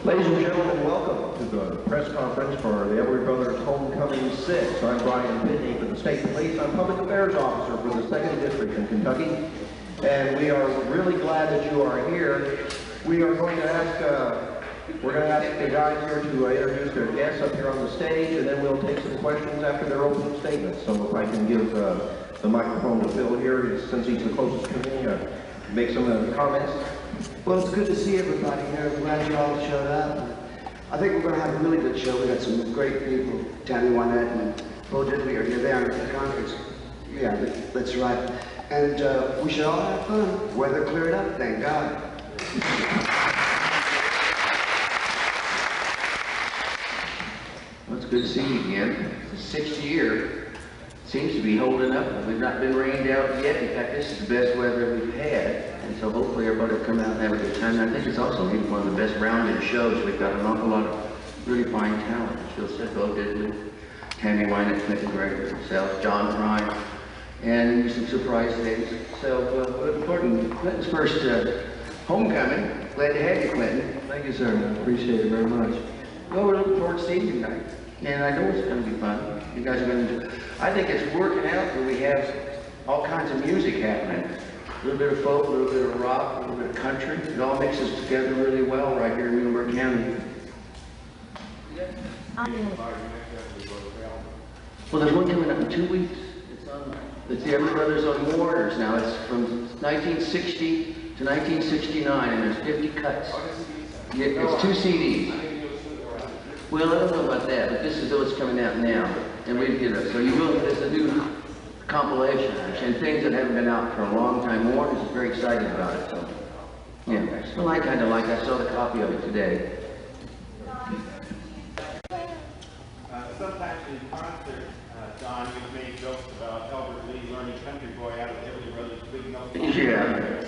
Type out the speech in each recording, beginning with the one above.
Ladies and gentlemen, welcome to the press conference for the Everly Brothers Homecoming 6. I'm Brian Pitney for the State Police. I'm Public Affairs Officer for the 2nd District in Kentucky. And we are really glad that you are here. We are going to ask, the guys here to introduce their guests up here on the stage, and then we'll take some questions after their opening statements. So if I can give the microphone to Phil here, since he's the closest to me, make some comments. Well, it's good to see everybody here. I'm glad you all showed up. I think we're going to have a really good show. We got some great people. Tammy Wynette and Diddley are here. They aren't at the conference. Yeah, that's right. And we should all have fun. Weather cleared up, thank God. Well, it's good to see you again. It's the 6th year. Seems to be holding up. We've not been rained out yet. In fact, this is the best weather we've had. And so hopefully everybody will come out and have a good time. And I think it's also maybe one of the best rounded shows. We've got an awful lot of really fine talent. As Phil said, Diddley, Tammy Wynette, Gregory, myself, John Prine, and some surprise things. So looking forward to Clinton's first homecoming. Glad to have you, Clinton. Thank you, sir. I appreciate it very much. Well, we're looking forward to seeing you tonight. And I know it's going to be fun. You guys are going to do. I think it's working out where we have all kinds of music happening. A little bit of folk, a little bit of rock, a little bit of country. It all mixes together really well right here in Muhlenberg County. Well, there's one coming up in 2 weeks. It's the Everly Brothers on Mourners now. It's from 1960 to 1969, and there's 50 cuts. Yeah, it's 2 CDs. Well, I don't know about that, but this is what's coming out now, and we get it. So you will, there's a new compilation and things that haven't been out for a long time. Warren is very excited about it. So, yeah. Well, I kind of like. I saw the copy of it today. Sometimes in concert, Don, you've made jokes about Albert Lee learning Country Boy out of Everly Brothers' big note. Yeah.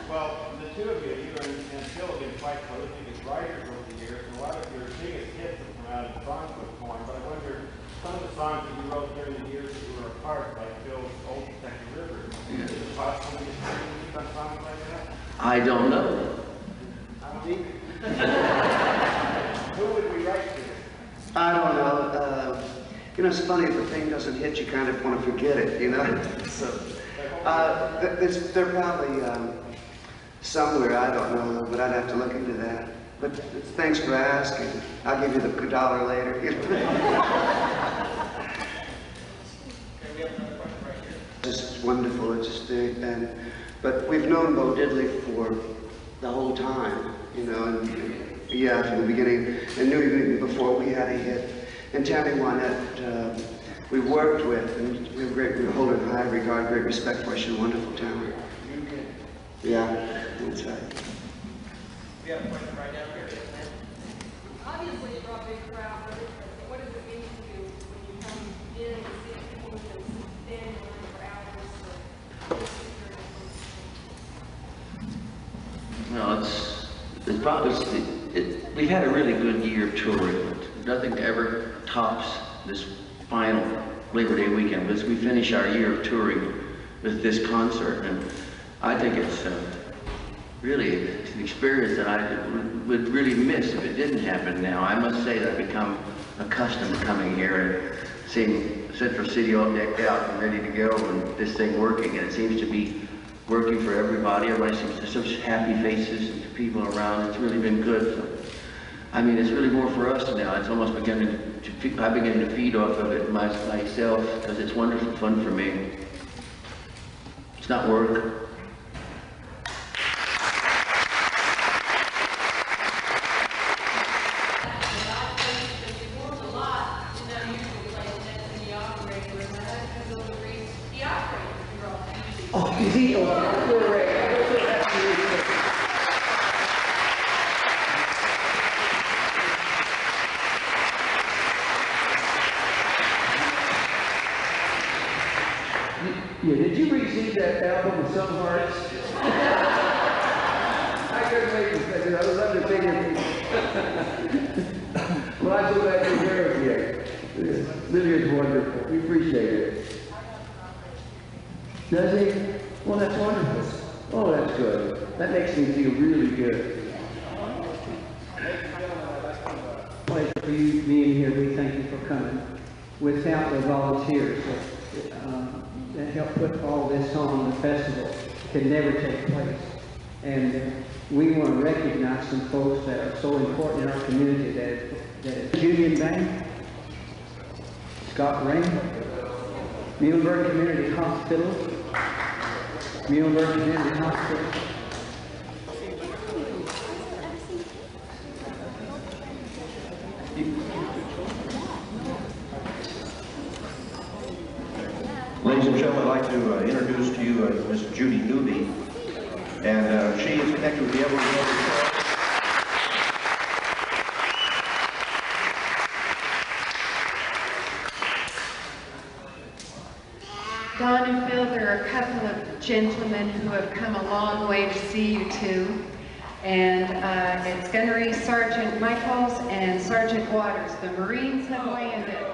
Well, the two of you, and Phil, have been quite prolific as writers over the years, and a lot of your biggest hits have come out in songbook form. But I wonder, some of the songs that you wrote during the years that you were apart, like Phil's Old Kentucky River, is it possible to speak on songs like that? I don't know. I don't either. Who would we write to? I don't know. You know, it's funny, if a thing doesn't hit, you kind of want to forget it, you know? So, they're probably somewhere, I don't know, but I'd have to look into that. But thanks for asking. I'll give you the $1 later. It's wonderful. It's just but we've known Diddley for the whole time, you know, and yeah, from the beginning, and knew even before we had a hit. And Tammy Wynette, we worked with, and we hold her in high regard, great respect for her. She's a wonderful talent. Yeah, that's right. We have a question right down here. Obviously, you brought a big crowd, but what does it mean to you when you come in and see people who can stand in line for hours? Well, we've had a really good year of touring. Nothing ever tops this final Labor Day weekend. As we finish our year of touring with this concert, and I think it's really an experience that I would really miss if it didn't happen now. I must say that I've become accustomed to coming here and seeing Central City all decked out and ready to go, and this thing working, and it seems to be working for everybody. Everybody seems to have such happy faces and people around. It's really been good. So, I mean, it's really more for us now. It's almost beginning to I begin to feed off of it myself, because it's wonderful fun for me. It's not work. Yeah, did you receive that album with some hearts? I couldn't wait to say it. I would love to sing it. Well, I'm so glad you're here again. Lydia's wonderful. We appreciate it. Does he? Well, that's wonderful. Oh, that's good. That makes me feel really good. without the volunteers that help put all this on, the festival could never take place. And we want to recognize some folks that are so important in our community, that is Union Bank, Scott Rhym, Muhlenberg Community Hospital, Muhlenberg Community Hospital. Ladies and gentlemen, I'd like to introduce to you Miss Judy Newby, and she is connected with the Everett Brothers. Don and Phil, there are a couple of gentlemen who have come a long way to see you two, and it's Gunnery Sergeant Michaels and Sergeant Waters. The Marines have landed.